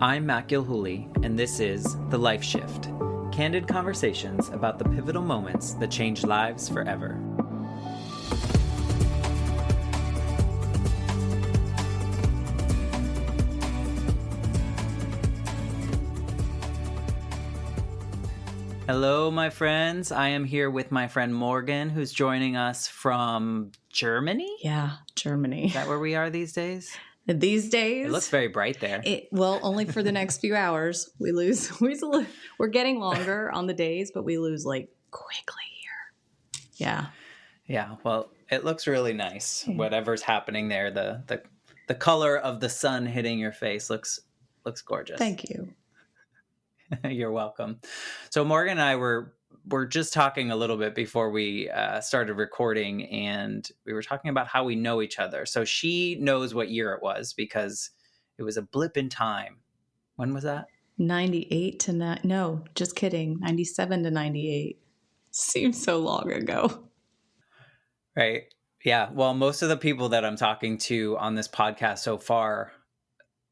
I'm Matt Gilhooly, and this is The Life Shift, candid conversations about the pivotal moments that change lives forever. Hello, my friends. I am here with my friend Morgan, who's joining us from Germany? Yeah, Germany. Is that where we are these days? These days, It looks very bright there. Well, only for the next few hours. We're getting longer on the days, but we lose like quickly here. Yeah. Yeah. Well, it looks really nice. Whatever's happening there, the color of the sun hitting your face looks gorgeous. Thank you. You're welcome. So Morgan and I were just talking a little bit before we started recording, and we were talking about how we know each other. So she knows what year it was because it was a blip in time. When was that? 98 to no, just kidding. 97 to 98. Seems so long ago. Right. Yeah. Well, most of the people that I'm talking to on this podcast so far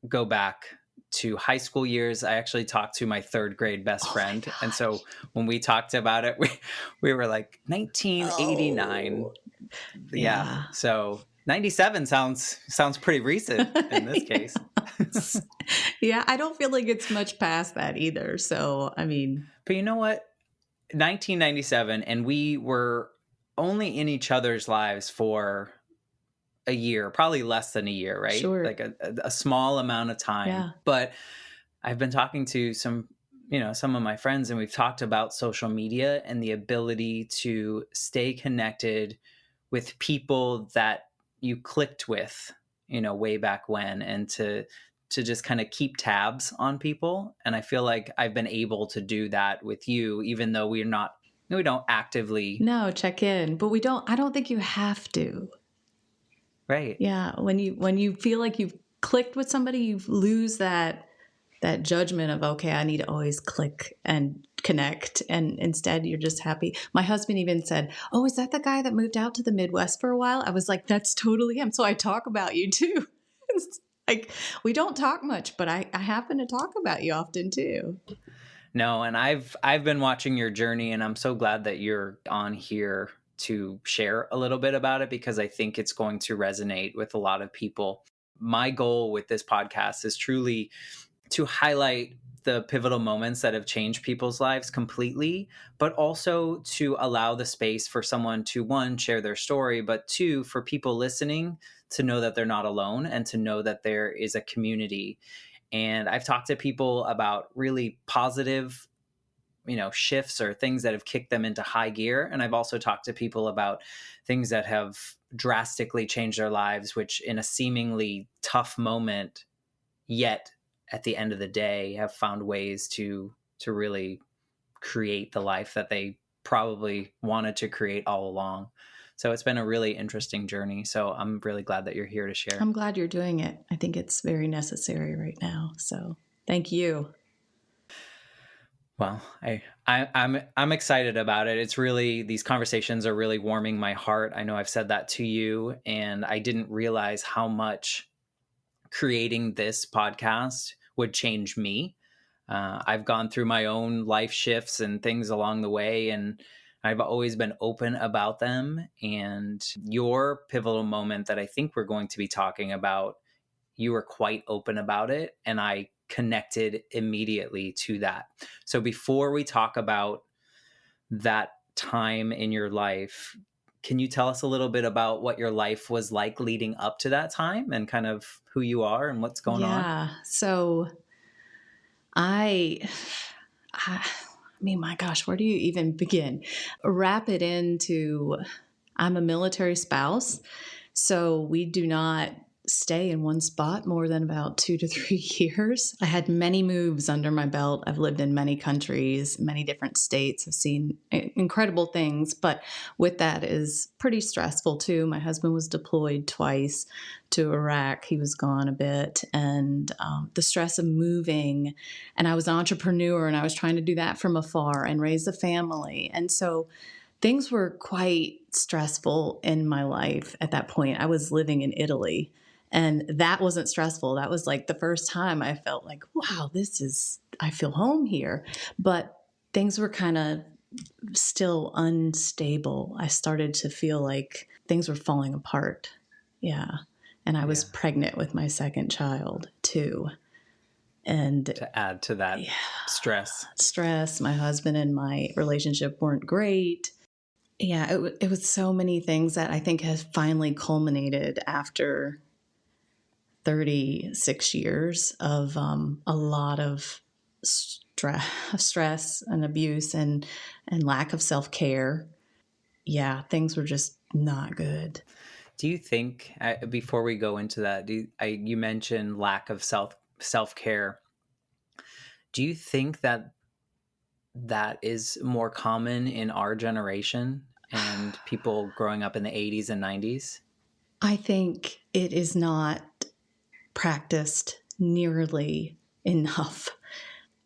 go back to high school years. I actually talked to my third grade best friend. And so when we talked about it, we were like 1989. Oh, yeah. So 97 sounds pretty recent in this case. Yeah. I don't feel like it's much past that either. So, I mean. But you know what? 1997, and we were only in each other's lives for a year, probably less than a year, right? Sure. Like a small amount of time. Yeah. But I've been talking to some of my friends, and we've talked about social media and the ability to stay connected with people that you clicked with, way back when, and to just kind of keep tabs on people. And I feel like I've been able to do that with you, even though we don't actively check in, but I don't think you have to. Right. Yeah. When you feel like you've clicked with somebody, you lose that judgment of, okay, I need to always click and connect. And instead you're just happy. My husband even said, "Oh, is that the guy that moved out to the Midwest for a while?" I was like, "That's totally him." So I talk about you too. It's like, we don't talk much, but I happen to talk about you often too. No. And I've been watching your journey, and I'm so glad that you're on here to share a little bit about it, because I think it's going to resonate with a lot of people. My goal with this podcast is truly to highlight the pivotal moments that have changed people's lives completely, but also to allow the space for someone to, one, share their story, but two, for people listening to know that they're not alone and to know that there is a community. And I've talked to people about really positive shifts or things that have kicked them into high gear. And I've also talked to people about things that have drastically changed their lives, which in a seemingly tough moment, yet at the end of the day, have found ways to really create the life that they probably wanted to create all along. So it's been a really interesting journey. So I'm really glad that you're here to share. I'm glad you're doing it. I think it's very necessary right now. So thank you. Well, I'm excited about it. It's really, these conversations are really warming my heart. I know I've said that to you, and I didn't realize how much creating this podcast would change me. I've gone through my own life shifts and things along the way, and I've always been open about them. And your pivotal moment that I think we're going to be talking about, you were quite open about it, and I connected immediately to that. So before we talk about that time in your life, can you tell us a little bit about what your life was like leading up to that time, and kind of who you are and what's going on? Yeah. So I mean, my gosh, where do you even begin? Wrap it into, I'm a military spouse, so we do not stay in one spot more than about 2 to 3 years. I had many moves under my belt. I've lived in many countries, many different states. I've seen incredible things, but with that is pretty stressful too. My husband was deployed twice to Iraq. He was gone a bit, and the stress of moving, and I was an entrepreneur, and I was trying to do that from afar and raise a family. And so things were quite stressful in my life at that point. I was living in Italy. And that wasn't stressful. That was like the first time I felt like, wow, I feel home here. But things were kind of still unstable. I started to feel like things were falling apart. Yeah. And I was Yeah. pregnant with my second child too. And To add to that stress. stress, my husband and my relationship weren't great. Yeah, it was so many things that I think has finally culminated after 36 years of a lot of stress and abuse and lack of self-care. Yeah, things were just not good. Do you think, before we go into that, you mentioned lack of self-care. Do you think that is more common in our generation and people growing up in the 80s and 90s? I think it is not practiced nearly enough.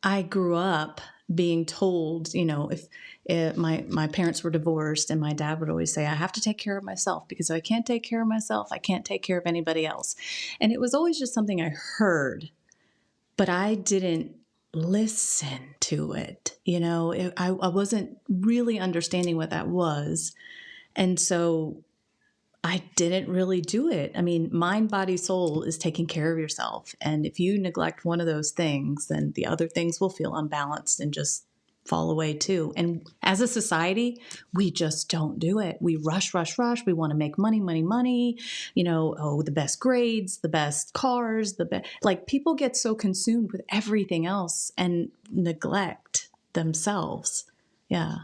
I grew up being told, if my parents were divorced, and my dad would always say, I have to take care of myself, because if I can't take care of myself, I can't take care of anybody else. And it was always just something I heard, but I didn't listen to it. I wasn't really understanding what that was. And so I didn't really do it. I mean, mind, body, soul is taking care of yourself. And if you neglect one of those things, then the other things will feel unbalanced and just fall away too. And as a society, we just don't do it. We rush, rush, rush. We want to make money, money, money. The best grades, the best cars, like people get so consumed with everything else and neglect themselves. Yeah.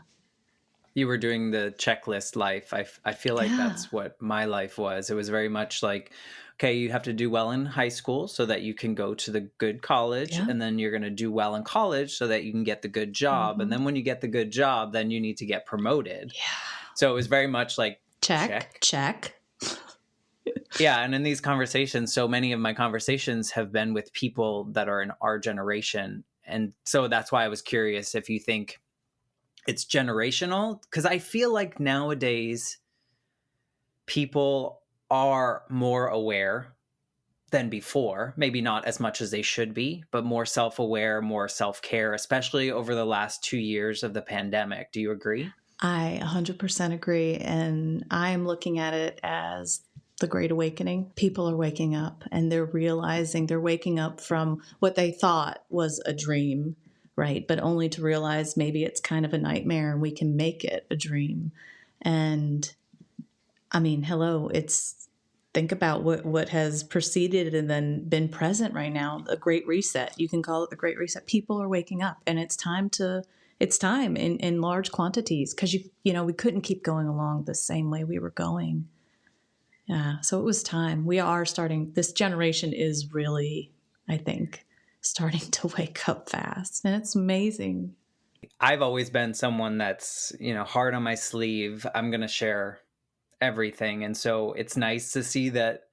You were doing the checklist life. I feel like that's what my life was. It was very much like, okay, you have to do well in high school so that you can go to the good college. And then you're going to do well in college so that you can get the good job. Mm-hmm. And then when you get the good job, then you need to get promoted. Yeah. So it was very much like, check. Yeah. And in these conversations, so many of my conversations have been with people that are in our generation. And so that's why I was curious if you think it's generational, because I feel like nowadays people are more aware than before. Maybe not as much as they should be, but more self-aware, more self-care, especially over the last 2 years of the pandemic. Do you agree? I 100% agree. And I'm looking at it as the Great Awakening. People are waking up, and they're realizing they're waking up from what they thought was a dream, right? But only to realize maybe it's kind of a nightmare and we can make it a dream. And I mean, hello, think about what has preceded and then been present right now. The Great Reset. You can call it the Great Reset. People are waking up, and it's time in large quantities, because we couldn't keep going along the same way we were going. Yeah, so it was time. We are starting. This generation is really, I think, starting to wake up fast, and it's amazing. I've always been someone that's, hard on my sleeve. I'm going to share everything. And so it's nice to see that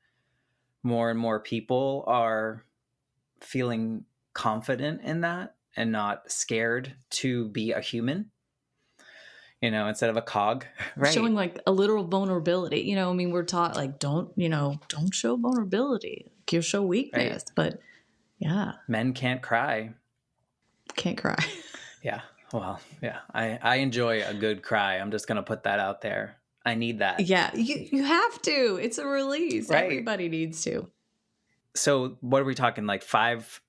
more and more people are feeling confident in that and not scared to be a human, instead of a cog, right? Showing like a literal vulnerability. I mean, we're taught like, don't show vulnerability. You'll show weakness. Right. But yeah. Men can't cry. Can't cry. Yeah. Well, yeah. I enjoy a good cry. I'm just going to put that out there. I need that. Yeah. You have to. It's a release. Right. Everybody needs to. So what are we talking, like 5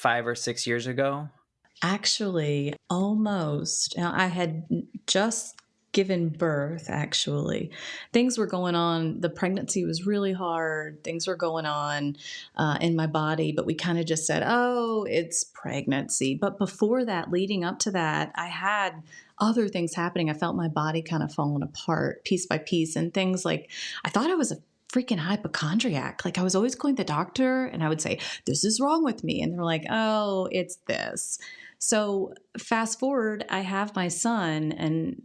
or 6 years ago? Actually, almost. I had just given birth, actually. Things were going on. The pregnancy was really hard. Things were going on in my body, but we kind of just said, oh, it's pregnancy. But before that, leading up to that, I had other things happening. I felt my body kind of falling apart piece by piece, and things like, I thought I was a freaking hypochondriac. Like I was always going to the doctor and I would say, this is wrong with me. And they're like, oh, it's this. So fast forward, I have my son and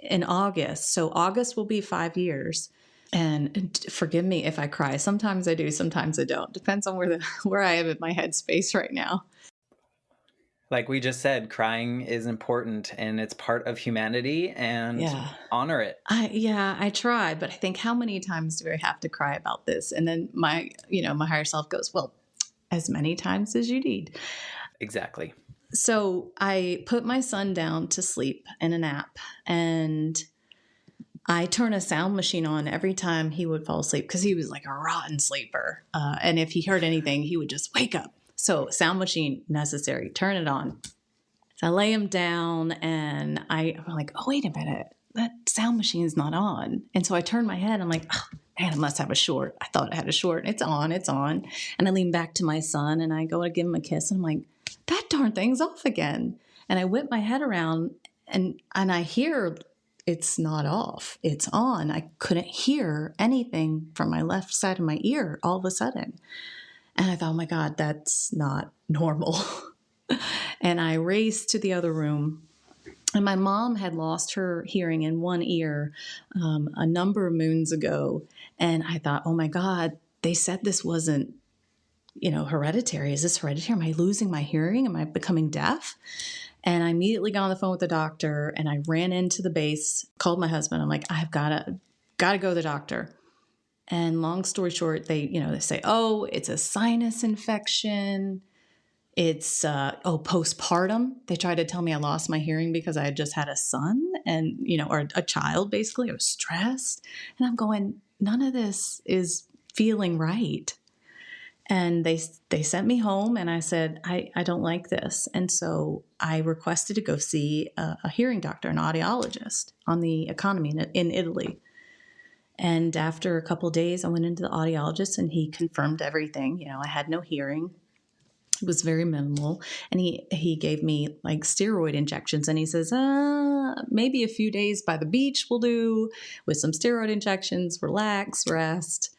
in August. So August will be 5 years. And forgive me if I cry. Sometimes I do, sometimes I don't. Depends on where I am in my headspace right now. Like we just said, crying is important and it's part of humanity, and Yeah. honor it. I try, but I think, how many times do I have to cry about this? And then my higher self goes, well, as many times as you need. Exactly. So I put my son down to sleep in a nap, and I turn a sound machine on every time he would fall asleep, because he was like a rotten sleeper. And if he heard anything, he would just wake up. So sound machine necessary, turn it on. So I lay him down, and I'm like, oh, wait a minute, that sound machine's not on. And so I turn my head, I'm like, oh, man, I must have a short. I thought I had a short. It's on, it's on. And I lean back to my son, and I go to give him a kiss, and I'm like, that darn thing's off again. And I whip my head around, and I hear it's not off, it's on. I couldn't hear anything from my left side of my ear all of a sudden. And I thought, oh my God, that's not normal. And I raced to the other room. And my mom had lost her hearing in one ear a number of moons ago. And I thought, oh my God, they said this wasn't, hereditary. Is this hereditary? Am I losing my hearing? Am I becoming deaf? And I immediately got on the phone with the doctor, and I ran into the base, called my husband. I'm like, I've got to go to the doctor. And long story short, they say, oh, it's a sinus infection. It's postpartum. They tried to tell me I lost my hearing because I had just had a son, and or a child. Basically, I was stressed, and I'm going, none of this is feeling right. And they sent me home, and I said, I don't like this. And so I requested to go see a hearing doctor, an audiologist on the economy in Italy. And after a couple of days, I went into the audiologist, and he confirmed everything. I had no hearing. It was very minimal. And he gave me like steroid injections, and he says, maybe a few days by the beach will do, with some steroid injections, relax, rest.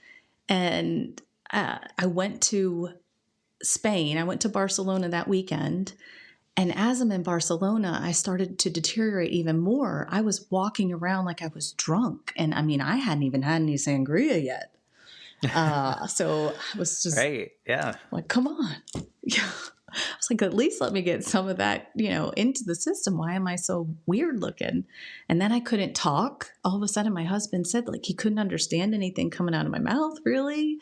And I went to Spain. I went to Barcelona that weekend. And as I'm in Barcelona, I started to deteriorate even more. I was walking around like I was drunk. And I mean, I hadn't even had any sangria yet. So I was just Right. Yeah. like, come on. Yeah. I was like, at least let me get some of that, into the system. Why am I so weird looking? And then I couldn't talk. All of a sudden, my husband said like he couldn't understand anything coming out of my mouth, really.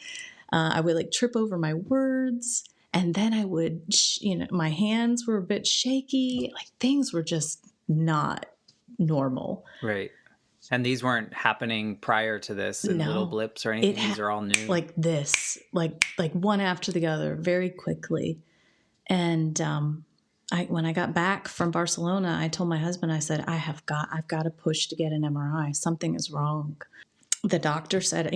I would like trip over my words. And then I would, my hands were a bit shaky. Like things were just not normal. Right. And these weren't happening prior to this in little blips or anything. These are all new. Like this, like one after the other, very quickly. And when I got back from Barcelona, I told my husband, I said, I've got to push to get an MRI. Something is wrong. The doctor said,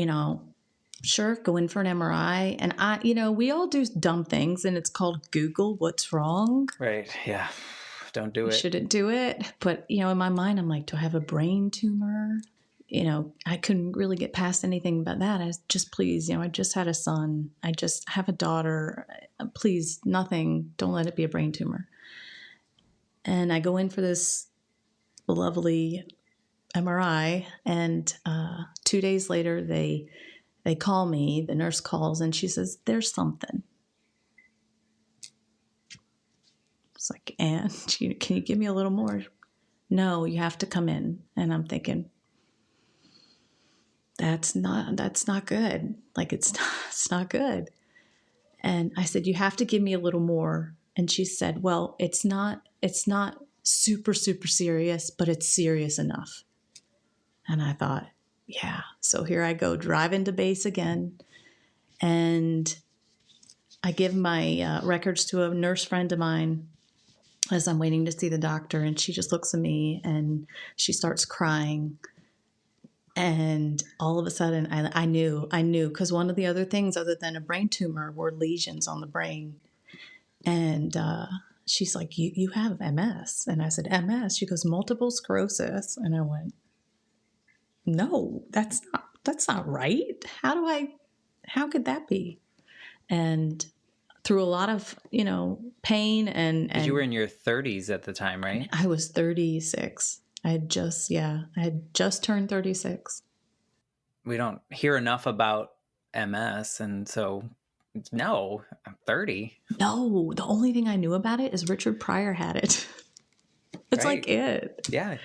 sure, go in for an MRI. And we all do dumb things, and it's called Google what's wrong. Right. Yeah. Don't do it. Shouldn't do it. But, in my mind, I'm like, do I have a brain tumor? I couldn't really get past anything but that. I was just, please, I just had a son. I just have a daughter. Please, nothing. Don't let it be a brain tumor. And I go in for this lovely MRI, and 2 days later, they call me. The nurse calls, and she says, there's something. It's like, and can you give me a little more? No, you have to come in. And I'm thinking, that's not good. Like it's not good. And I said, you have to give me a little more. And she said, well, it's not super, super serious, but it's serious enough. And I thought, yeah. So here I go, driving to base again. And I give my records to a nurse friend of mine as I'm waiting to see the doctor. And she just looks at me and she starts crying. And all of a sudden, I knew, because one of the other things other than a brain tumor were lesions on the brain. And she's like, you have MS. And I said, MS? She goes, multiple sclerosis. And I went, no, that's not right. How could that be? And through a lot of, pain and you were in your 30s at the time, right? I was 36. I had just turned 36. We don't hear enough about MS. And so No, I'm 30. No, the only thing I knew about it is Richard Pryor had it. It's like Right. it. Yeah,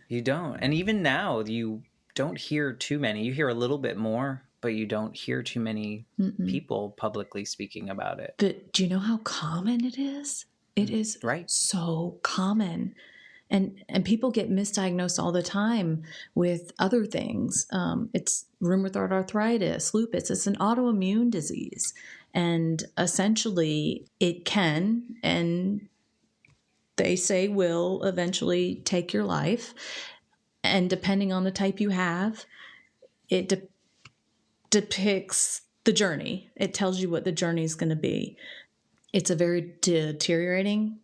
you don't. And even now, you don't hear too many. You hear a little bit more, but you don't hear too many Mm-mm. people publicly speaking about it. But do you know how common it is? It is Right. so common. And people get misdiagnosed all the time with other things. It's rheumatoid arthritis, lupus. It's an autoimmune disease, and essentially, it can and they say will eventually take your life. And depending on the type you have, it depicts the journey. It tells you what the journey is going to be. It's a very deteriorating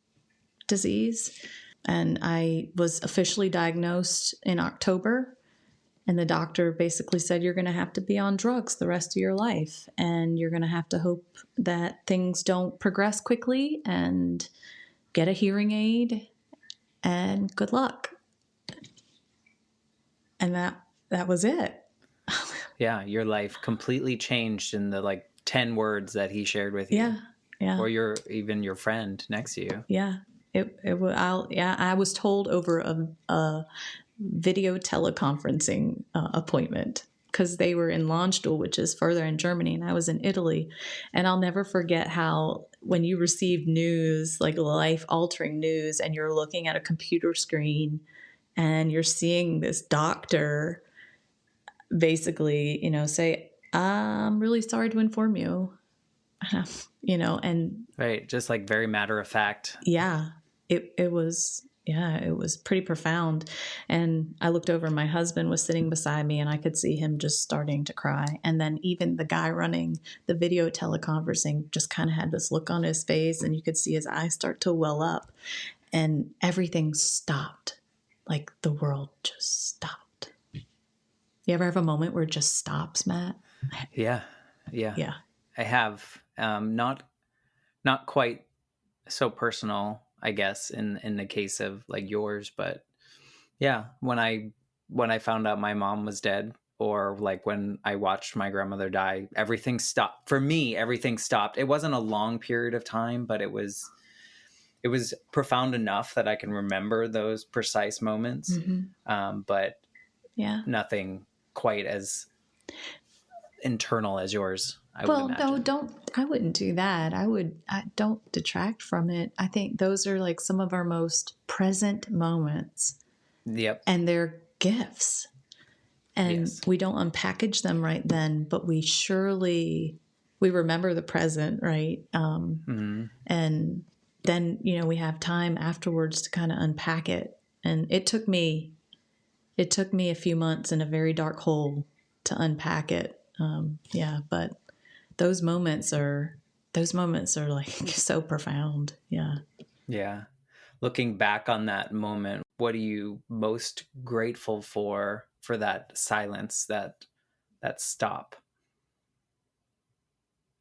disease. And I was officially diagnosed in October. And the doctor basically said, you're going to have to be on drugs the rest of your life. And you're going to have to hope that things don't progress quickly and get a hearing aid. And good luck. And that was it. Yeah, your life completely changed in the like 10 words that he shared with you. Yeah. Yeah. Or even your friend next to you. Yeah. I was told over a video teleconferencing appointment because they were in Landstuhl, which is further in Germany, and I was in Italy. And I'll never forget how when you receive news, like life-altering news, and you're looking at a computer screen and you're seeing this doctor basically, say, I'm really sorry to inform you, and Right. Just like very matter of fact. yeah, it was pretty profound. And I looked over, and my husband was sitting beside me, and I could see him just starting to cry. And then even the guy running the video teleconferencing just kind of had this look on his face, and you could see his eyes start to well up, and everything stopped. Like the world just stopped. You ever have a moment where it just stops, Matt? Yeah. Yeah. Yeah. I have not quite so personal, I guess, in the case of like yours, but yeah, when I found out my mom was dead, or like when I watched my grandmother die, everything stopped. For me, everything stopped. It wasn't a long period of time, but it was profound enough that I can remember those precise moments. But Yeah. nothing quite as internal as yours, I would Well, no, imagine. I wouldn't do that. I don't detract from it. I think those are like some of our most present moments, Yep. and they're gifts. And Yes. we don't unpackage them right then, but we remember the present, right? And then, we have time afterwards to kind of unpack it. And it took me a few months in a very dark hole to unpack it. But those moments are like so profound. Yeah. Yeah. Looking back on that moment, what are you most grateful for that silence, that stop,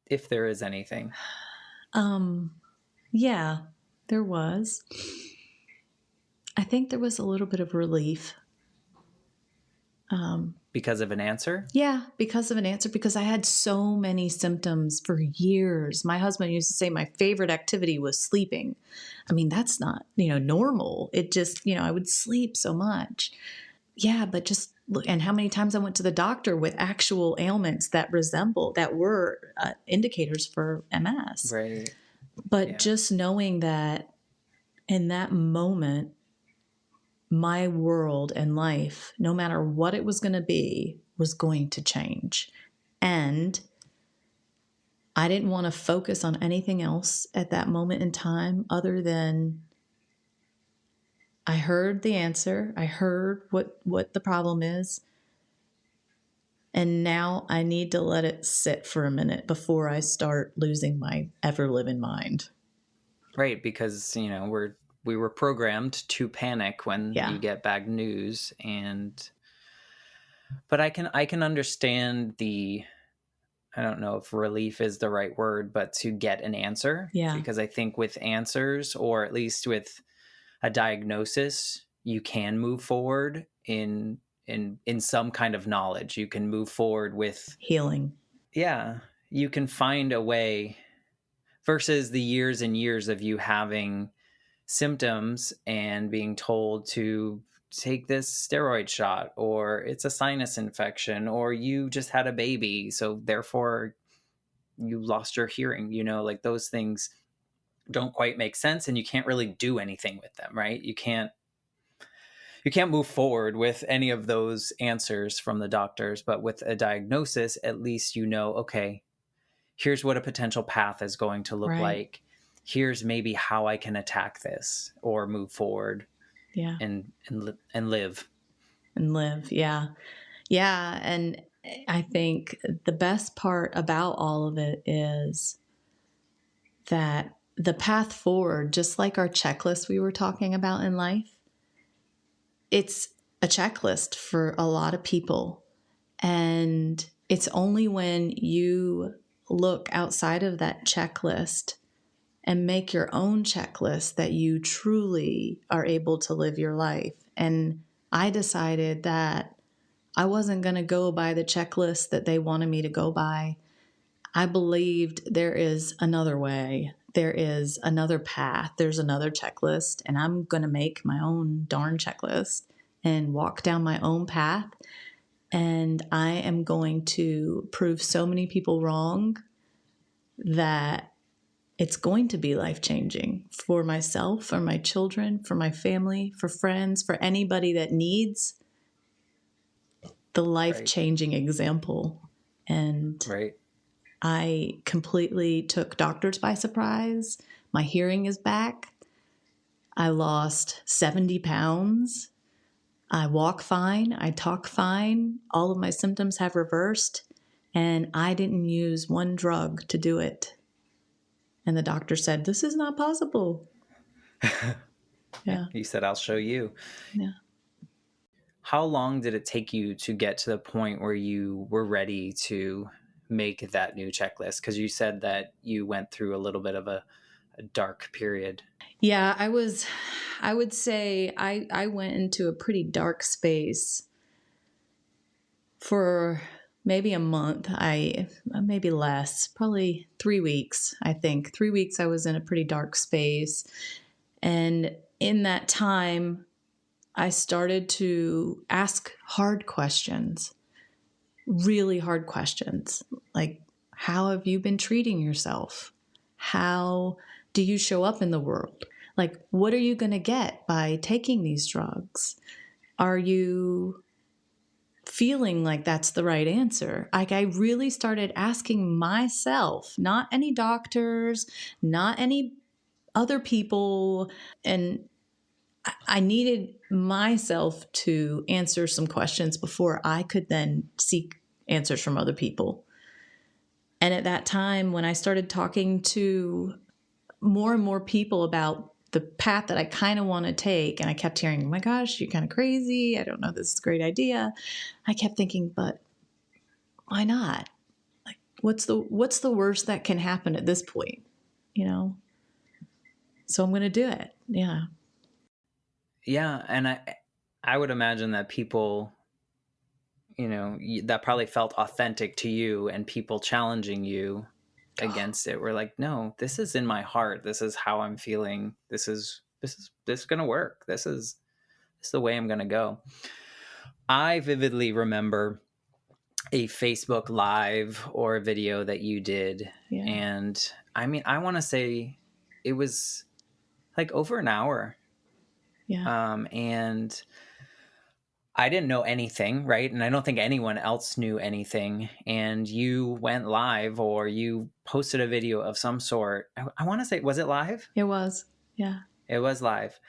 if there is anything? Yeah, there was. I think there was a little bit of relief. Because of an answer? Yeah, because of an answer, because I had so many symptoms for years. My husband used to say my favorite activity was sleeping. I mean, that's not, normal. It just, I would sleep so much. Yeah, but just look, and how many times I went to the doctor with actual ailments that were indicators for MS. Right. But Yeah. just knowing that in that moment, my world and life, no matter what it was going to be, was going to change. And I didn't want to focus on anything else at that moment in time other than I heard the answer. I heard what the problem is. And now I need to let it sit for a minute before I start losing my ever-living mind. Right, because we were programmed to panic when Yeah. you get bad news, but I can understand I don't know if relief is the right word, but to get an answer. Yeah. Because I think with answers, or at least with a diagnosis, you can move forward in some kind of knowledge. You can move forward with Healing. yeah, you can find a way versus the years and years of you having symptoms and being told to take this steroid shot, or it's a sinus infection, or you just had a baby, so therefore you lost your hearing. Like those things don't quite make sense, and you can't really do anything with them, right? You can't move forward with any of those answers from the doctors. But with a diagnosis, at least okay, here's what a potential path is going to look Right. like. Here's maybe how I can attack this or move forward Yeah. and live. And live. Yeah. Yeah. And I think the best part about all of it is that the path forward, just like our checklist we were talking about in life, it's a checklist for a lot of people. And it's only when you look outside of that checklist and make your own checklist that you truly are able to live your life. And I decided that I wasn't going to go by the checklist that they wanted me to go by. I believed there is another way. There is another path. There's another checklist. And I'm going to make my own darn checklist and walk down my own path. And I am going to prove so many people wrong that it's going to be life-changing for myself, for my children, for my family, for friends, for anybody that needs the Right. life-changing example. And Right. I completely took doctors by surprise. My hearing is back. I lost 70 pounds. I walk fine. I talk fine. All of my symptoms have reversed. And I didn't use one drug to do it. And the doctor said, "This is not possible." Yeah. Yeah. You said, I'll show you. Yeah. How long did it take you to get to the point where you were ready to make that new checklist? Because you said that you went through a little bit of a dark period. Yeah, I would say I went into a pretty dark space for maybe a month. Maybe less, probably 3 weeks, I think. 3 weeks I was in a pretty dark space. And in that time, I started to ask hard questions, really hard questions. Like, how have you been treating yourself? How do you show up in the world? Like, what are you going to get by taking these drugs? Are you feeling like that's the right answer? Like, I really started asking myself, not any doctors, not any other people. And I needed myself to answer some questions before I could then seek answers from other people. And at that time, when I started talking to more and more people about the path that I kind of want to take, and I kept hearing, "Oh my gosh, you're kind of crazy. I don't know, this is a great idea." I kept thinking, but why not? Like, what's the worst that can happen at this point? You know? So I'm going to do it. Yeah. Yeah. And I would imagine that people, that probably felt authentic to you, and people challenging you against it were like, no, this is in my heart. This is how I'm feeling. This is going to work. This is the way I'm going to go. I vividly remember a Facebook Live or a video that you did. Yeah. And I mean, I want to say it was like over an hour. Yeah. And I didn't know anything, right? And I don't think anyone else knew anything. And you went live, or you posted a video of some sort. I want to say, was it live? It was. Yeah. It was live.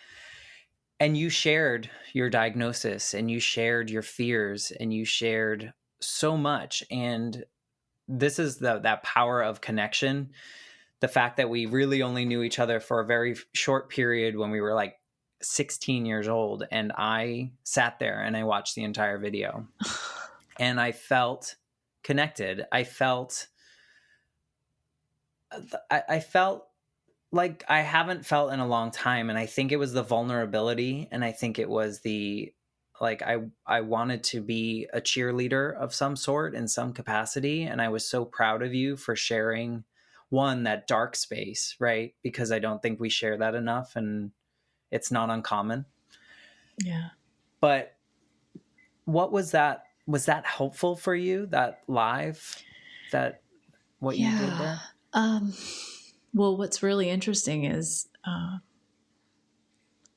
And you shared your diagnosis, and you shared your fears, and you shared so much. And this is that power of connection. The fact that we really only knew each other for a very short period when we were like 16 years old. And I sat there and I watched the entire video, and I felt connected. I felt like I haven't felt in a long time. And I think it was the vulnerability, and I think it was the like I wanted to be a cheerleader of some sort in some capacity, and I was so proud of you for sharing one, that dark space, right? Because I don't think we share that enough, and it's not uncommon. Yeah. But what was that? Was that helpful for you, that live, that what you did Yeah. there? Um, well, what's really interesting is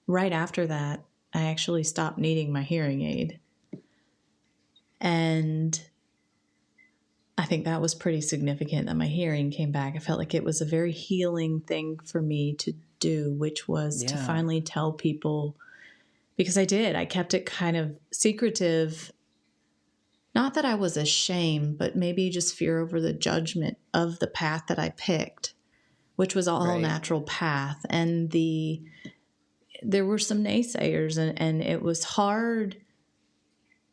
right after that, I actually stopped needing my hearing aid. And I think that was pretty significant that my hearing came back. I felt like it was a very healing thing for me to do, which was to Yeah. finally tell people, because I did. I kept it kind of secretive. Not that I was ashamed, but maybe just fear over the judgment of the path that I picked, which was a all Right. natural path. And there were some naysayers, and it was hard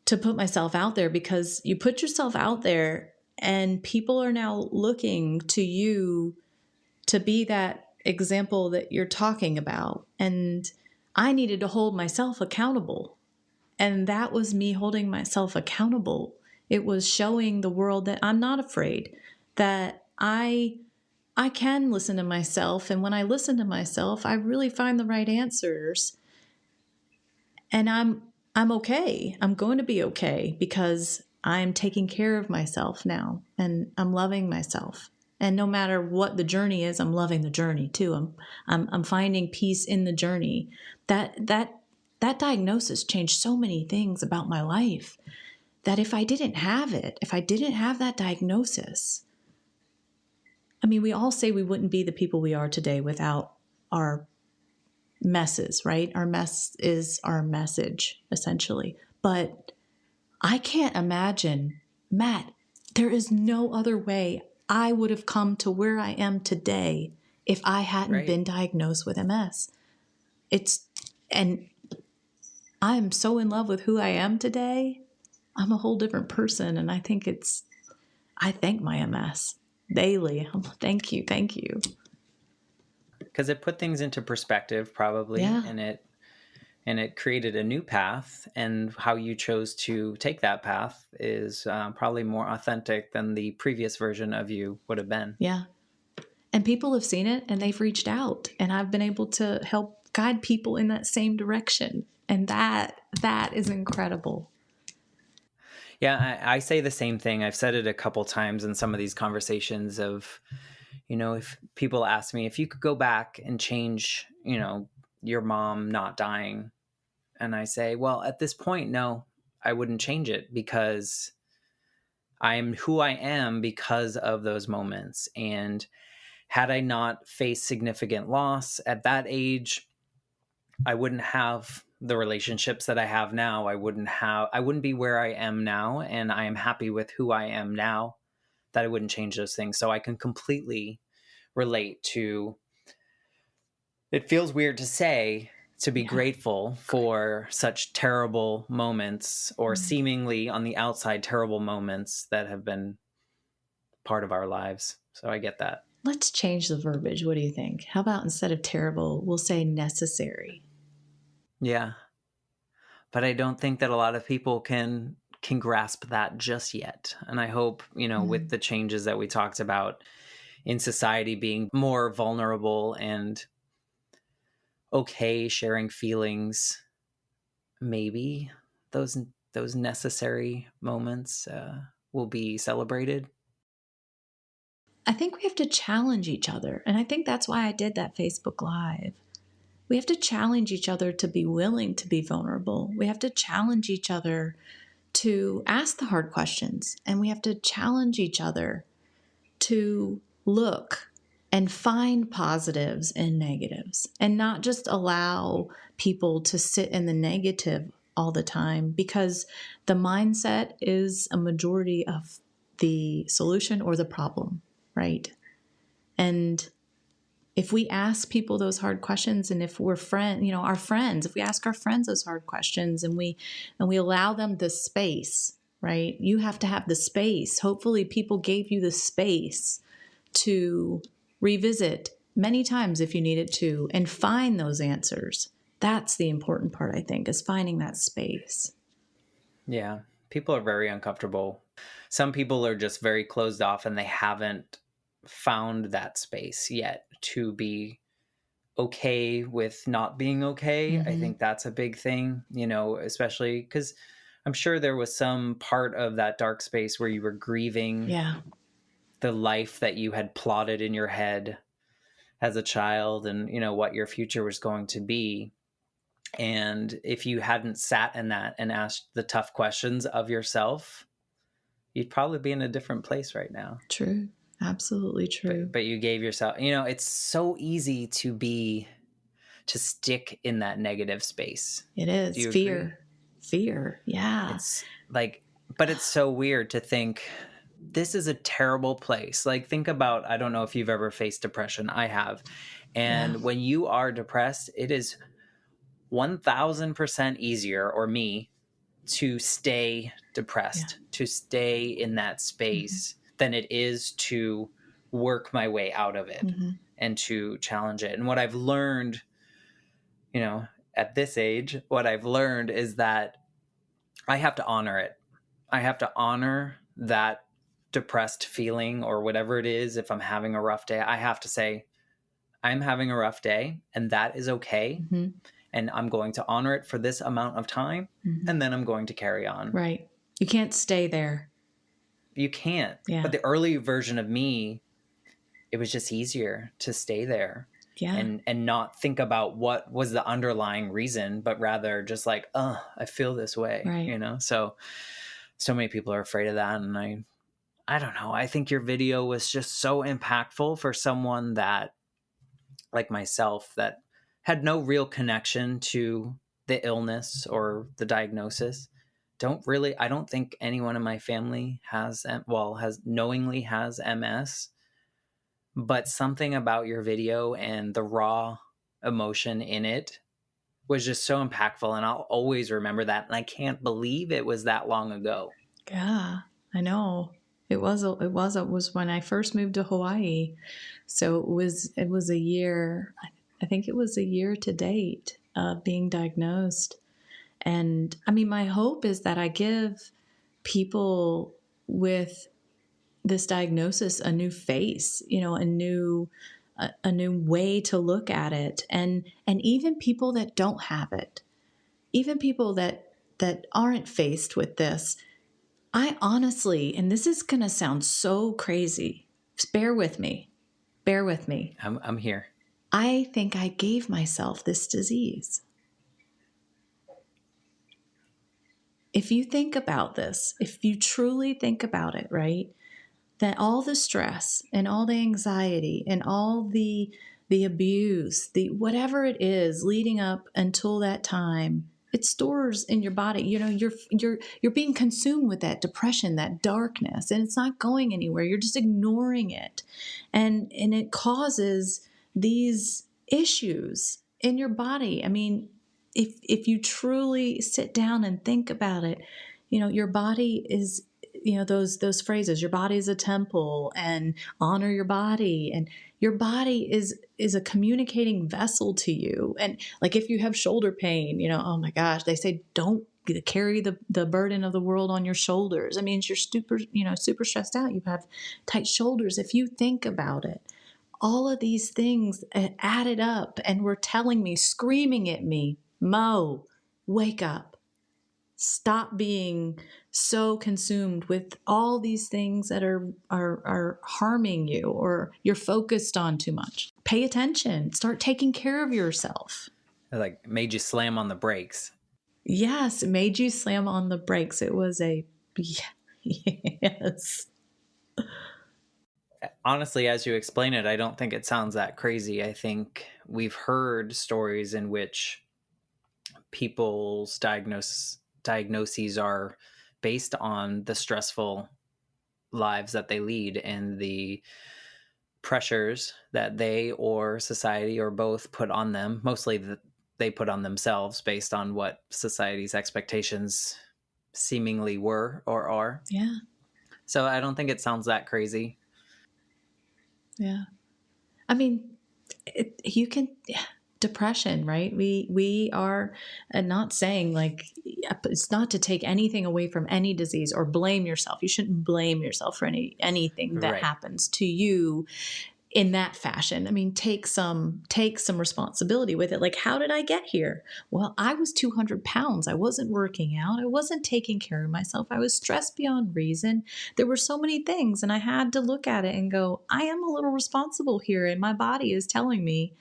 to put myself out there, because you put yourself out there and people are now looking to you to be that example that you're talking about. And I needed to hold myself accountable. And that was me holding myself accountable. It was showing the world that I'm not afraid, that I can listen to myself. And when I listen to myself, I really find the right answers. And I'm okay. I'm going to be okay because I'm taking care of myself now and I'm loving myself. And no matter what the journey is, I'm loving the journey too. I'm finding peace in the journey. That diagnosis changed so many things about my life, that if I didn't have it, if I didn't have that diagnosis, I mean, we all say we wouldn't be the people we are today without our messes, right? Our mess is our message, essentially. But I can't imagine, Matt, there is no other way I would have come to where I am today if I hadn't Right. been diagnosed with MS. And I'm so in love with who I am today. I'm a whole different person. And I thank my MS daily. Thank you. Thank you. Because it put things into perspective, probably, Yeah. and it created a new path. And how you chose to take that path is probably more authentic than the previous version of you would have been. Yeah. And people have seen it and they've reached out, and I've been able to help guide people in that same direction. And that is incredible. Yeah, I say the same thing. I've said it a couple times in some of these conversations of, if people ask me if you could go back and change, your mom not dying. And I say, well, at this point, no, I wouldn't change it, because I'm who I am because of those moments. And had I not faced significant loss at that age, I wouldn't have the relationships that I have now. I wouldn't be where I am now. And I am happy with who I am now, that I wouldn't change those things. So I can completely relate to, it feels weird to say, to be Yeah. grateful for such terrible moments, or Mm. seemingly on the outside terrible moments that have been part of our lives. So I get that. Let's change the verbiage. What do you think? How about instead of terrible, we'll say necessary? Yeah. But I don't think that a lot of people can grasp that just yet. And I hope, with Mm. the changes that we talked about in society, being more vulnerable and okay sharing feelings, maybe those those necessary moments will be celebrated. I think we have to challenge each other. And I think that's why I did that Facebook Live. We have to challenge each other to be willing to be vulnerable. We have to challenge each other to ask the hard questions. And we have to challenge each other to look and find positives and negatives, and not just allow people to sit in the negative all the time, because the mindset is a majority of the solution or the problem, right? And if we ask people those hard questions, and if we're our friends, if we ask our friends those hard questions, and we allow them the space, right? You have to have the space. Hopefully people gave you the space to revisit many times if you needed to, and find those answers. That's the important part, I think, is finding that space. Yeah. People are very uncomfortable. Some people are just very closed off and they haven't found that space yet to be okay with not being okay. I Mm-hmm. think that's a big thing, especially because I'm sure there was some part of that dark space where you were grieving Yeah. the life that you had plotted in your head as a child and, what your future was going to be. And if you hadn't sat in that and asked the tough questions of yourself, you'd probably be in a different place right now. True. Absolutely true. But you gave yourself, it's so easy to stick in that negative space. It Do is. you agree? Fear. Yeah. It's like, but it's so weird to think this is a terrible place. Like, think about, I don't know if you've ever faced depression. I have. Yeah. And when you are depressed, it is 1000% easier, or me, to stay Yeah. depressed, to stay in that space than it is to work my way out of it Mm-hmm. and to challenge it. And what I've learned, at this age, what I've learned is that I have to honor it. I have to honor that depressed feeling or whatever it is. If I'm having a rough day, I have to say, I'm having a rough day and that is okay. Mm-hmm. And I'm going to honor it for this amount of time. Mm-hmm. And then I'm going to carry on. Right. You can't stay there. You can't. Yeah. But the early version of me, it was just easier to stay there Yeah. and not think about what was the underlying reason, but rather just like, I feel this way, Right. So many people are afraid of that. And I don't know. I think your video was just so impactful for someone that, like myself, that had no real connection to the illness or the diagnosis. I don't think anyone in my family has knowingly has MS, but something about your video and the raw emotion in it was just so impactful. And I'll always remember that. And I can't believe it was that long ago. Yeah. I know. It was when I first moved to Hawaii. So it was a year. I think it was a year to date of being diagnosed. And I mean, my hope is that I give people with this diagnosis a new face, a new way to look at it, and even people that don't have it, even people that aren't faced with this. I honestly, and this is going to sound so crazy, just bear with me. I'm here. I think I gave myself this disease. If you think about this, if you truly think about it, right? That all the stress and all the anxiety and all the abuse, the whatever it is leading up until that time, it stores in your body. You're being consumed with that depression, that darkness, and it's not going anywhere. You're just ignoring it. And it causes these issues in your body. I mean, if you truly sit down and think about it, your body is, those phrases, your body is a temple, and honor your body, and your body is a communicating vessel to you. And like, if you have shoulder pain, oh my gosh, they say don't carry the burden of the world on your shoulders. I mean, you're super stressed out, you have tight shoulders. If you think about it, all of these things added up and were telling me, screaming at me, Mo, wake up. Stop being so consumed with all these things that are harming you, or you're focused on too much. Pay attention. Start taking care of yourself. It like made you slam on the brakes. Yes, it made you slam on the brakes. It was a yes. Honestly, as you explain it, I don't think it sounds that crazy. I think we've heard stories in which people's diagnoses are based on the stressful lives that they lead and the pressures that they or society or both put on them. Mostly that they put on themselves based on what society's expectations seemingly were or are. Yeah. So I don't think it sounds that crazy. Yeah. I mean, you can. depression, right? We are not saying like it's not to take anything away from any disease or blame yourself. You shouldn't blame yourself for anything that Right. happens to you in that fashion. I mean, take some responsibility with it. Like, how did I get here? Well, I was 200 pounds. I wasn't working out. I wasn't taking care of myself. I was stressed beyond reason. There were so many things, and I had to look at it and go, I am a little responsible here, and my body is telling me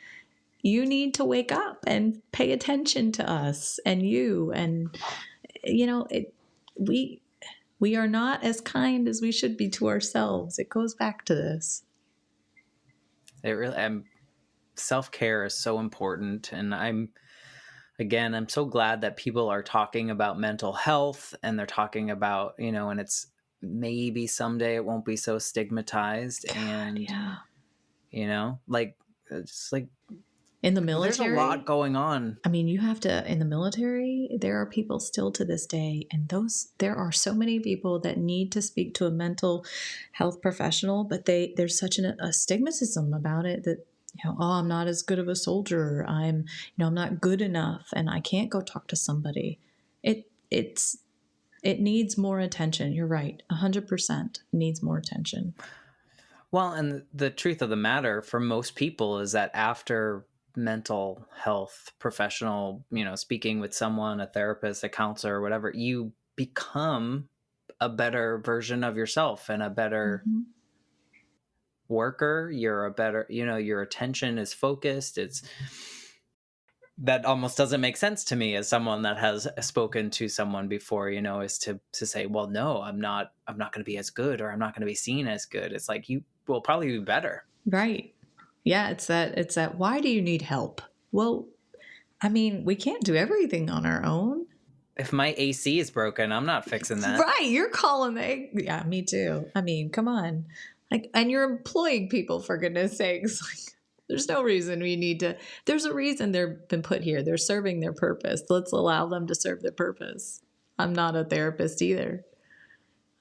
you need to wake up and pay attention to us and you. And we are not as kind as we should be to ourselves. It goes back to this. It really, self-care is so important. And I'm so glad that people are talking about mental health, and they're talking about, and it's maybe someday it won't be so stigmatized. God, and, yeah. Like, it's like, In the there's a military, lot going on. I mean, you have to, in the military, there are people still to this day, and there are so many people that need to speak to a mental health professional, but there's such a stigmatism about it that, oh, I'm not as good of a soldier. I'm not good enough, and I can't go talk to somebody. It needs more attention. You're right. 100% needs more attention. Well, and the truth of the matter for most people is that after mental health professional, speaking with someone, a therapist, a counselor, or whatever, you become a better version of yourself and a better worker. You're a better, your attention is focused. That almost doesn't make sense to me as someone that has spoken to someone before, is to say, well, no, I'm not going to be as good, or I'm not going to be seen as good. It's like, you will probably be better. Right. Yeah, it's that why do you need help? Well, I mean, we can't do everything on our own. If my AC is broken, I'm not fixing that. Right, you're calling yeah, me too. I mean, come on. Like, and you're employing people, for goodness sakes. Like, there's no reason we need to. There's a reason they've been put here. They're serving their purpose. Let's allow them to serve their purpose. I'm not a therapist either.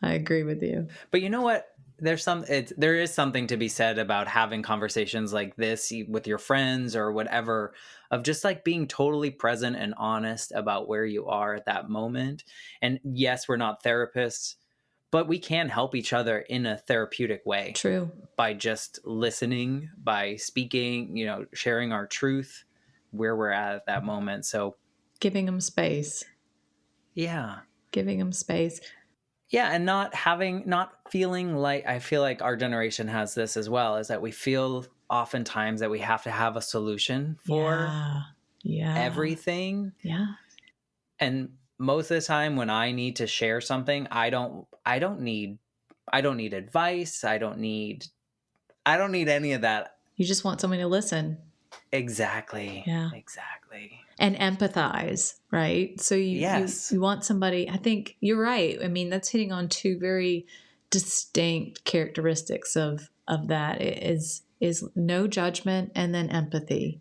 I agree with you. But you know what? There is something to be said about having conversations like this with your friends or whatever, of just like being totally present and honest about where you are at that moment. And yes, we're not therapists, but we can help each other in a therapeutic way. True. By just listening, by speaking, sharing our truth, where we're at that moment. So Giving them space. yeah. Giving them space. Yeah, and not feeling like, I feel like our generation has this as well, is that we feel oftentimes that we have to have a solution for everything. Yeah. And most of the time when I need to share something, I don't need advice. I don't need any of that. You just want someone to listen. Exactly. Yeah. Exactly. And empathize, right? So you want somebody, I think you're right. I mean, that's hitting on two very distinct characteristics of that is no judgment and then empathy.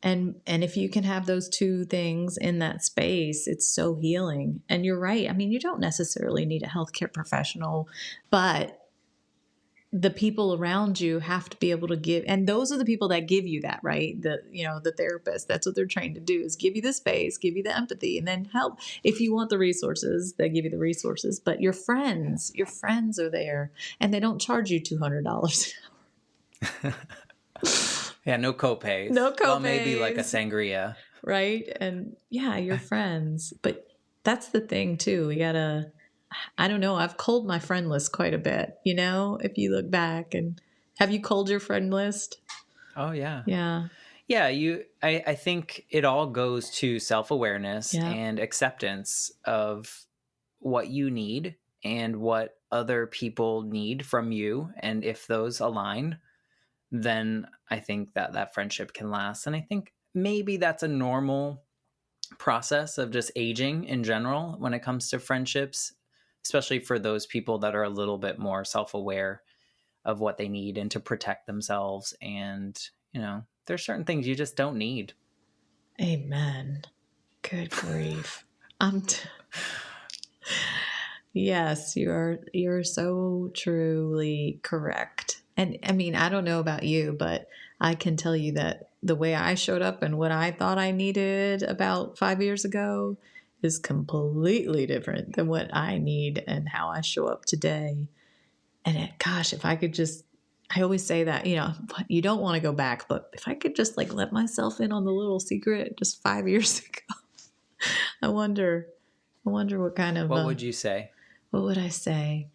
And if you can have those two things in that space, it's so healing. And you're right. I mean, you don't necessarily need a healthcare professional, but the people around you have to be able to give, and those are the people that give you that, right? The therapist, that's what they're trained to do, is give you the space, give you the empathy, and then help. If you want the resources, they give you the resources. But your friends are there, and they don't charge you $200 an hour. Yeah, no copays. No copays. Well, maybe like a sangria. Right? And yeah, your friends. But that's the thing too. We gotta, I don't know. I've culled my friend list quite a bit, if you look back. And have you culled your friend list? Oh, yeah. Yeah. Yeah. I think it all goes to self-awareness and acceptance of what you need and what other people need from you. And if those align, then I think that friendship can last. And I think maybe that's a normal process of just aging in general when it comes to friendships, especially for those people that are a little bit more self-aware of what they need and to protect themselves. And, there's certain things you just don't need. Amen. Good grief. Yes, you're so truly correct. And I mean, I don't know about you, but I can tell you that the way I showed up and what I thought I needed about 5 years ago is completely different than what I need and how I show up today. And gosh, if I could just, I always say that, you don't want to go back, but if I could just like let myself in on the little secret just 5 years ago, I wonder what kind of, What would you say? what would I say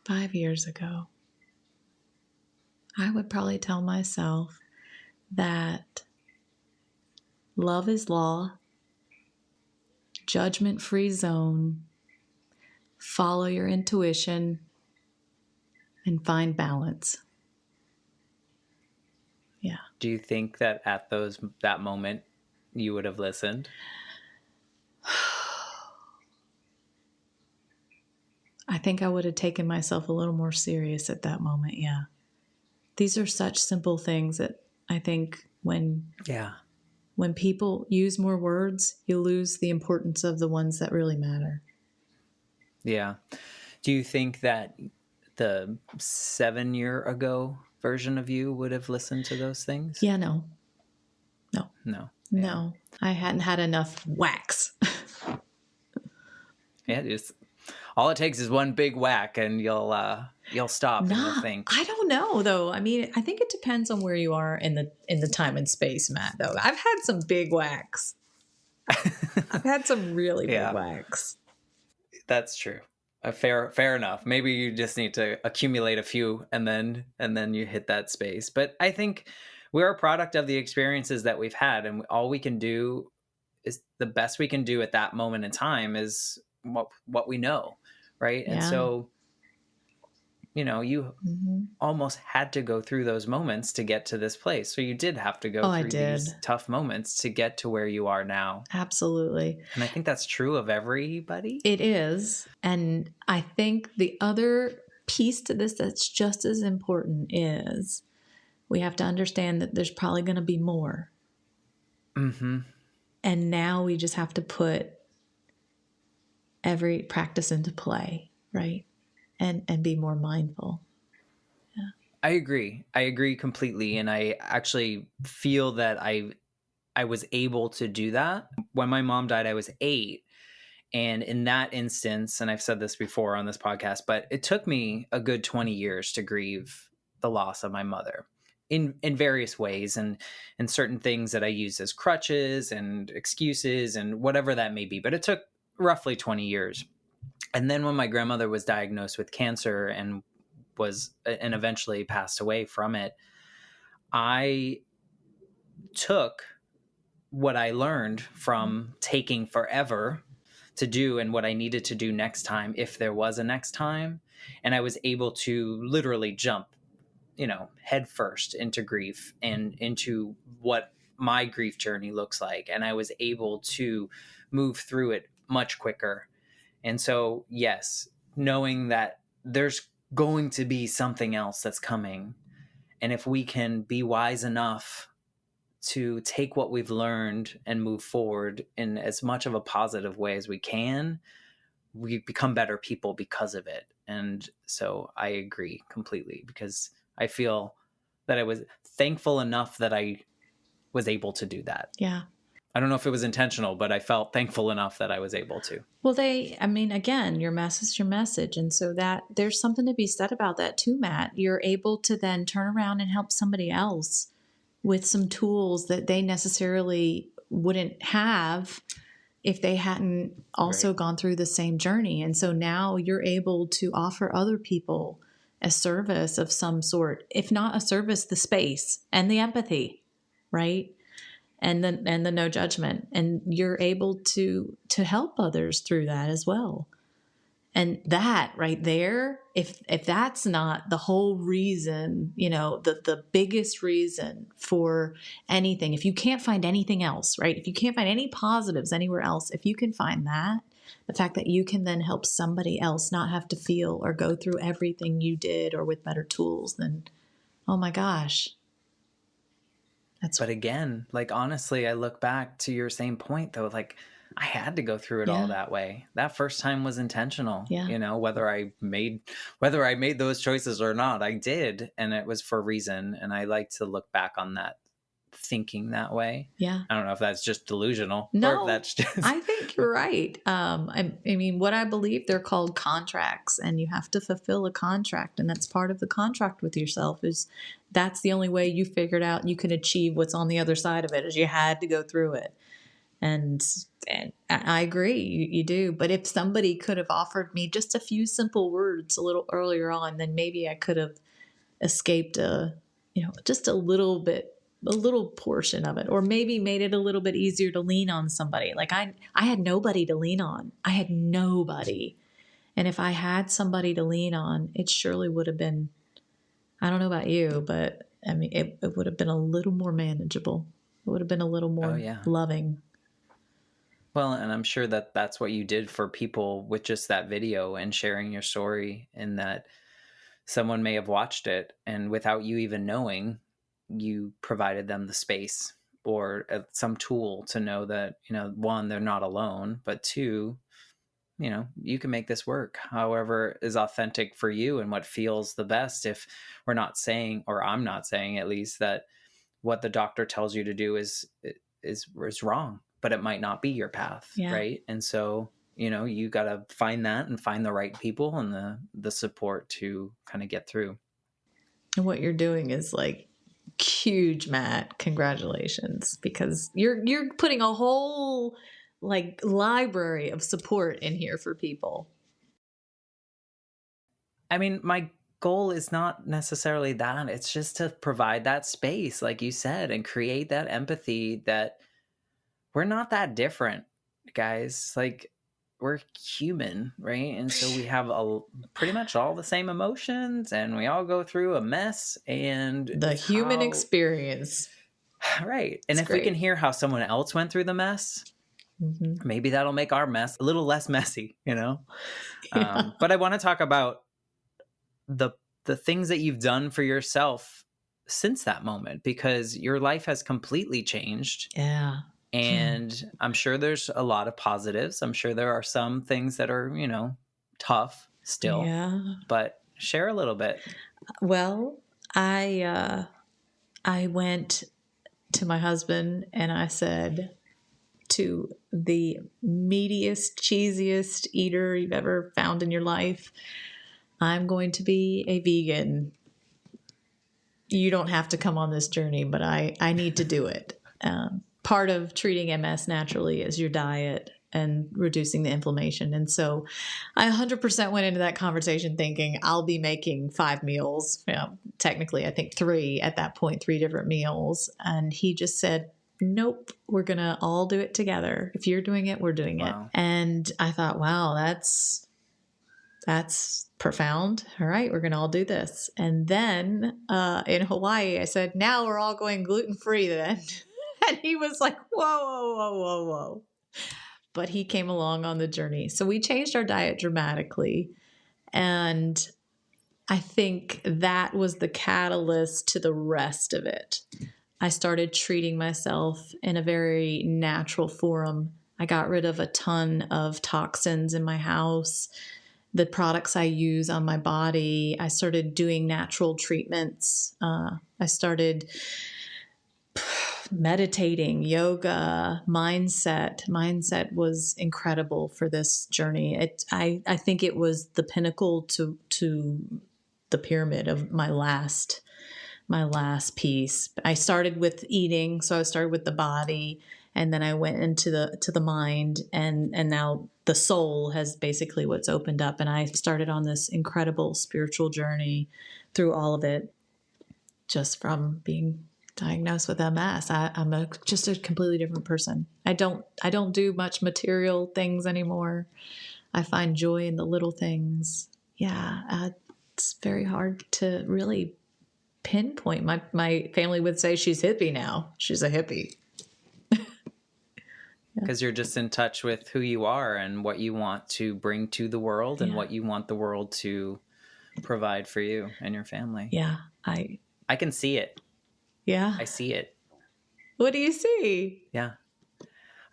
5 years ago? I would probably tell myself that love is law, judgment-free zone, follow your intuition, and find balance. Yeah. Do you think that at that moment you would have listened? I think I would have taken myself a little more serious at that moment. Yeah. These are such simple things that I think when people use more words, you lose the importance of the ones that really matter. Yeah. Do you think that the 7-year ago version of you would have listened to those things? Yeah, no. Yeah. I hadn't had enough wax. Yeah, just all it takes is one big whack and you'll stop and you'll think. I don't know though. I mean, I think it depends on where you are in the time and space, Matt, though. I've had some big whacks. I've had some really big whacks. That's true. Fair enough. Maybe you just need to accumulate a few and then you hit that space. But I think we're a product of the experiences that we've had, and all we can do is the best we can do at that moment in time is what we know, right? Yeah. And so, you almost had to go through those moments to get to this place. So you did have to go through these tough moments to get to where you are now. Absolutely. And I think that's true of everybody. It is. And I think the other piece to this that's just as important is we have to understand that there's probably going to be more. Mm-hmm. And now we just have to put every practice into play, right? And be more mindful. Yeah. I agree completely. And I actually feel that I was able to do that. When my mom died, I was 8. And in that instance, and I've said this before on this podcast, but it took me a good 20 years to grieve the loss of my mother in various ways, and certain things that I use as crutches and excuses and whatever that may be. But it took roughly 20 years. And then when my grandmother was diagnosed with cancer and eventually passed away from it, I took what I learned from taking forever to do and what I needed to do next time, if there was a next time. And I was able to literally jump, head first into grief and into what my grief journey looks like. And I was able to move through it much quicker. And so, yes, knowing that there's going to be something else that's coming. And if we can be wise enough to take what we've learned and move forward in as much of a positive way as we can, we become better people because of it. And so I agree completely, because I feel that I was thankful enough that I was able to do that. Yeah. I don't know if it was intentional, but I felt thankful enough that I was able to. Well, again, your message is your message. And so that there's something to be said about that too, Matt. You're able to then turn around and help somebody else with some tools that they necessarily wouldn't have if they hadn't also gone through the same journey. And so now you're able to offer other people a service of some sort, if not a service, the space and the empathy, right? And the no judgment. And you're able to help others through that as well. And that right there, if that's not the whole reason, the biggest reason for anything, if you can't find anything else, right? If you can't find any positives anywhere else, if you can find that, the fact that you can then help somebody else not have to feel or go through everything you did or with better tools, then, oh my gosh. But again, honestly, I look back to your same point though, I had to go through it all Yeah. that way. That first time was intentional, Yeah. whether I made those choices or not, I did, and it was for a reason. And I like to look back on that thinking that way. Yeah. I don't know if that's just delusional or if No, that's just I think you're right. I mean, what I believe they're called contracts, and you have to fulfill a contract, and that's part of the contract with yourself. Is that's the only way you figured out you can achieve what's on the other side of it. Is you had to go through it, and I agree, you do. But if somebody could have offered me just a few simple words a little earlier on, then maybe I could have escaped just a little bit, a little portion of it, or maybe made it a little bit easier to lean on somebody. Like I had nobody to lean on. I had nobody. And if I had somebody to lean on, it surely would have been, I don't know about you, but I mean, it would have been a little more manageable. It would have been a little oh more yeah. loving. Well, and I'm sure that that's what you did for people with just that video and sharing your story, and that someone may have watched it and without you even knowing, you provided them the space or some tool to know that, one, they're not alone, but two, you can make this work however is authentic for you and what feels the best. If we're not saying, or I'm not saying at least, that what the doctor tells you to do is wrong, but it might not be your path. Yeah. Right. And so, you got to find that and find the right people and the support to kind of get through. And what you're doing is like huge, Matt. Congratulations, because you're putting a whole like library of support in here for people. I mean, my goal is not necessarily that. It's just to provide that space, like you said, and create that empathy that we're not that different, guys. Like, we're human, right? And so we have pretty much all the same emotions, and we all go through a mess, and The it's human how, experience. right. And It's if we can great. hear how someone else went through the mess, Mm-hmm. maybe that'll make our mess a little less messy, Yeah. But I want to talk about the the things that you've done for yourself since that moment, because your life has completely changed. Yeah. And I'm sure there's a lot of positives. I'm sure there are some things that are, tough still, Yeah. but share a little bit. Well, I went to my husband and I said, to the meatiest, cheesiest eater you've ever found in your life, I'm going to be a vegan. You don't have to come on this journey, but I need to do it. Part of treating MS naturally is your diet and reducing the inflammation. And so I 100% went into that conversation thinking I'll be making 5 meals. Technically, I think 3 at that point, 3 different meals. And he just said, nope, we're going to all do it together. If you're doing it, we're doing it. Wow. And I thought, wow, that's profound. All right, we're going to all do this. And then in Hawaii, I said, now we're all going gluten-free then. And he was like, whoa, whoa, whoa, whoa, whoa. But he came along on the journey. So we changed our diet dramatically. And I think that was the catalyst to the rest of it. I started treating myself in a very natural forum. I got rid of a ton of toxins in my house, the products I use on my body. I started doing natural treatments. I started meditating, yoga, mindset. Mindset was incredible for this journey. I think it was the pinnacle to the pyramid of my last piece. I started with eating, so I started with the body, and then I went into the mind, and now the soul has basically what's opened up, and I started on this incredible spiritual journey through all of it, just from being diagnosed with MS. I'm just a completely different person. I don't do much material things anymore. I find joy in the little things. Yeah, it's very hard to really pinpoint. My family would say she's hippie now. She's a hippie. Because you're just in touch with who you are and what you want to bring to the world and what you want the world to provide for you and your family. Yeah, I can see it. Yeah. I see it. What do you see? Yeah.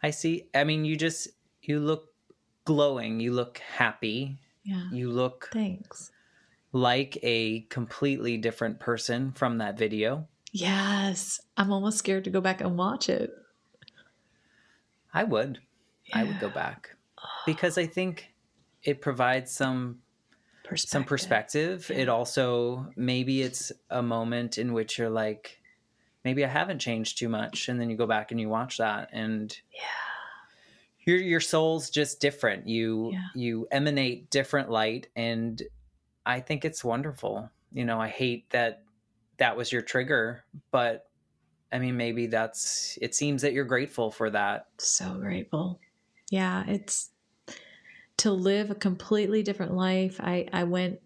I see. I mean, you look glowing. You look happy. Yeah. You look Thanks. like a completely different person from that video. Yes. I'm almost scared to go back and watch it. I would. I would Yeah. go back because I think it provides some Perspective. perspective. It Yeah. also, maybe it's a moment in which you're like, maybe I haven't changed too much, and then you go back and you watch that, and Yeah. your soul's just different. Yeah. You emanate different light, and I think it's wonderful. I hate that that was your trigger, but I mean, maybe it seems that you're grateful for that. So grateful. Yeah. It's to live a completely different life. I, I would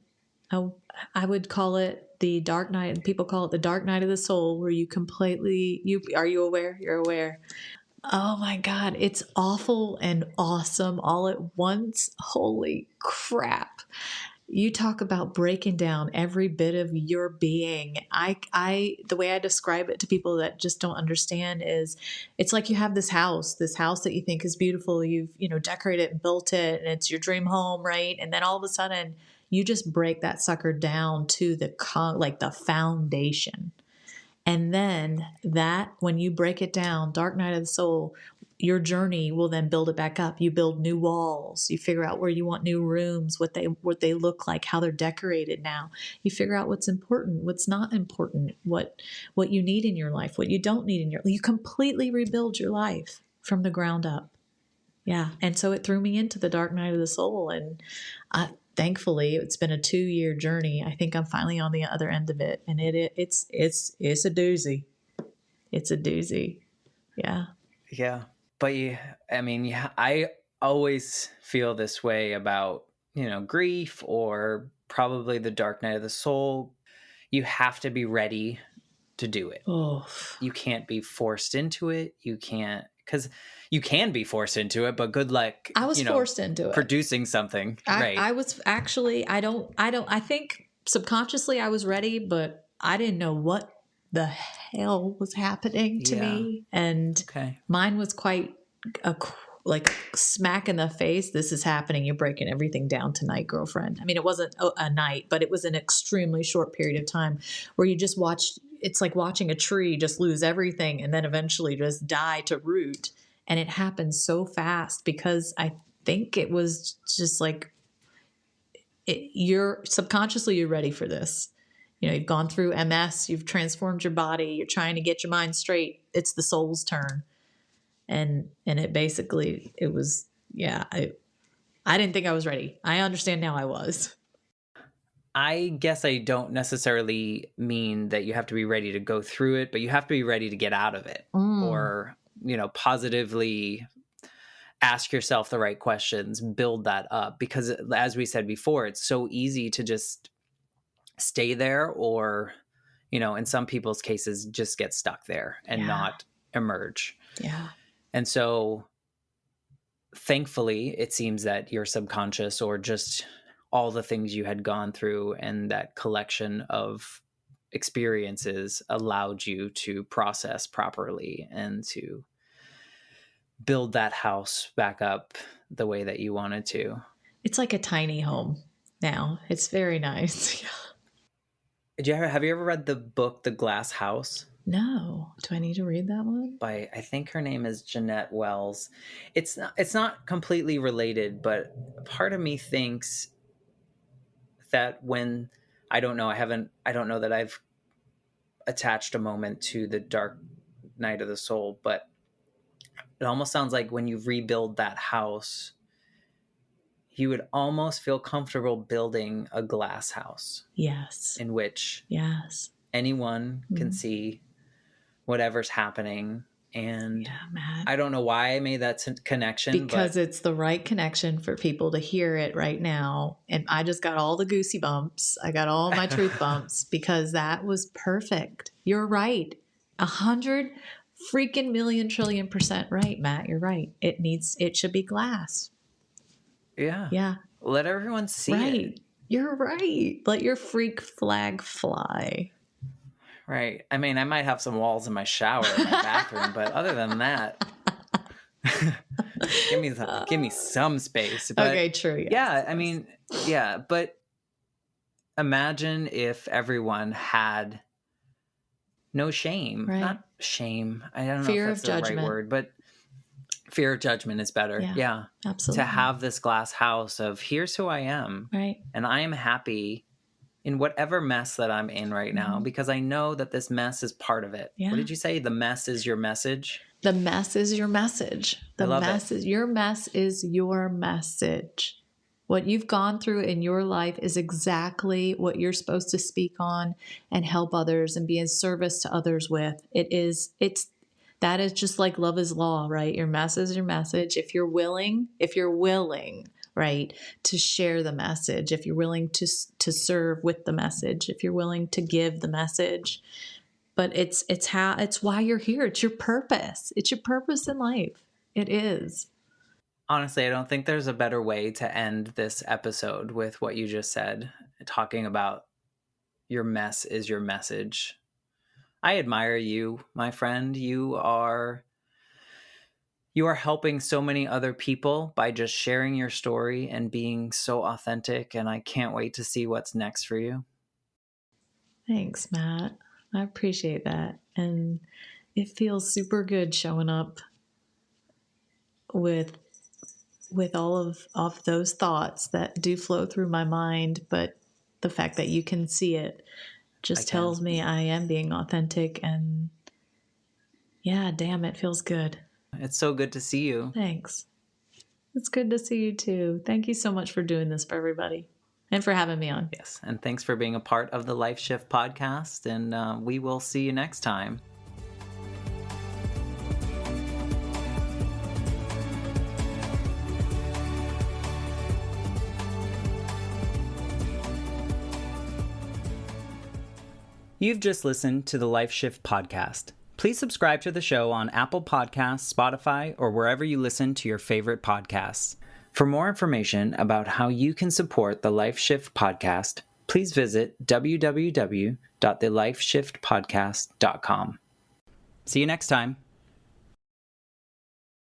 call it the dark night, and people call it the dark night of the soul, where are you aware? You're aware. Oh my God, it's awful and awesome all at once. Holy crap. You talk about breaking down every bit of your being. The way I describe it to people that just don't understand is, it's like you have this house that you think is beautiful. You've, decorated and built it, and it's your dream home, right? And then all of a sudden, you just break that sucker down to like the foundation. And then when you break it down, dark night of the soul, your journey will then build it back up. You build new walls. You figure out where you want new rooms, what they look like, how they're decorated now. You figure out what's important, what's not important, what you need in your life, what you don't need in your life. You completely rebuild your life from the ground up. Yeah. And so it threw me into the dark night of the soul. And thankfully, it's been a 2-year journey. I think I'm finally on the other end of it. And it's a doozy. It's a doozy. Yeah. Yeah. But I mean, yeah, I always feel this way about, grief, or probably the dark night of the soul. You have to be ready to do it. Oh, You can't be forced into it. You can't, because you can be forced into it, but good luck, I was forced into it. producing something. Right. I was actually, I think subconsciously I was ready, but I didn't know what the hell was happening to me. And Okay. mine was quite like a smack in the face. This is happening. You're breaking everything down tonight, girlfriend. I mean, it wasn't a night, but it was an extremely short period of time where you just watched. It's like watching a tree just lose everything and then eventually just die to root. And it happened so fast because I think it was just like, you're subconsciously, you're ready for this. You've gone through MS, you've transformed your body, you're trying to get your mind straight. It's the soul's turn. And it was, yeah, I didn't think I was ready. I understand now I was. I guess I don't necessarily mean that you have to be ready to go through it, but you have to be ready to get out of it, or, positively ask yourself the right questions, build that up. Because as we said before, it's so easy to just stay there, or, in some people's cases, just get stuck there and not emerge. Yeah. And so thankfully, it seems that your subconscious, or just all the things you had gone through and that collection of experiences, allowed you to process properly and to build that house back up the way that you wanted to. It's like a tiny home now. It's very nice. Have you ever read the book The Glass House? No. Do I need to read that one? By, I think her name is Jeanette Wells. It's not completely related, but part of me thinks that when, I don't know that I've attached a moment to the dark night of the soul, but it almost sounds like when you rebuild that house, you would almost feel comfortable building a glass house. Yes. In which yes, anyone can see whatever's happening. And yeah, Matt. I don't know why I made that connection. Because it's the right connection for people to hear it right now. And I just got all the goosey bumps. I got all my truth bumps because that was perfect. You're right. 100 freaking million trillion % right, Matt. You're right. It should be glass. Yeah. Yeah. Let everyone see it. You're right. Let your freak flag fly. Right. I mean, I might have some walls in my shower in my bathroom, but other than that. Give me some space. But okay, true. Yes, yeah, I yes. mean, yeah, but imagine if everyone had no shame. Right. Not shame. I don't know if Fear that's of the right judgment. word, but fear of judgment is better. Yeah, Yeah. To absolutely. have this glass house of here's who I am. Right. And I am happy in whatever mess that I'm in right now, because I know that this mess is part of it. Yeah. What did you say? The mess is your message. The mess is your message. I love it. Your mess is your message. What you've gone through in your life is exactly what you're supposed to speak on and help others and be in service to others with. That is just like love is law, right? Your mess is your message. If you're willing, right, to share the message, if you're willing to serve with the message, if you're willing to give the message, but it's why you're here. It's your purpose. It's your purpose in life. It is. Honestly, I don't think there's a better way to end this episode with what you just said, talking about your mess is your message. I admire you, my friend. You are helping so many other people by just sharing your story and being so authentic, and I can't wait to see what's next for you. Thanks, Matt. I appreciate that. And it feels super good showing up with all of those thoughts that do flow through my mind, but the fact that you can see it just tells me I am being authentic, and yeah, damn, it feels good. It's so good to see you. Thanks. It's good to see you too. Thank you so much for doing this for everybody and for having me on. Yes, and thanks for being a part of the Life Shift podcast, and we will see you next time. You've just listened to the Life Shift podcast. Please subscribe to the show on Apple Podcasts, Spotify, or wherever you listen to your favorite podcasts. For more information about how you can support the Life Shift podcast, please visit www.thelifeshiftpodcast.com. See you next time.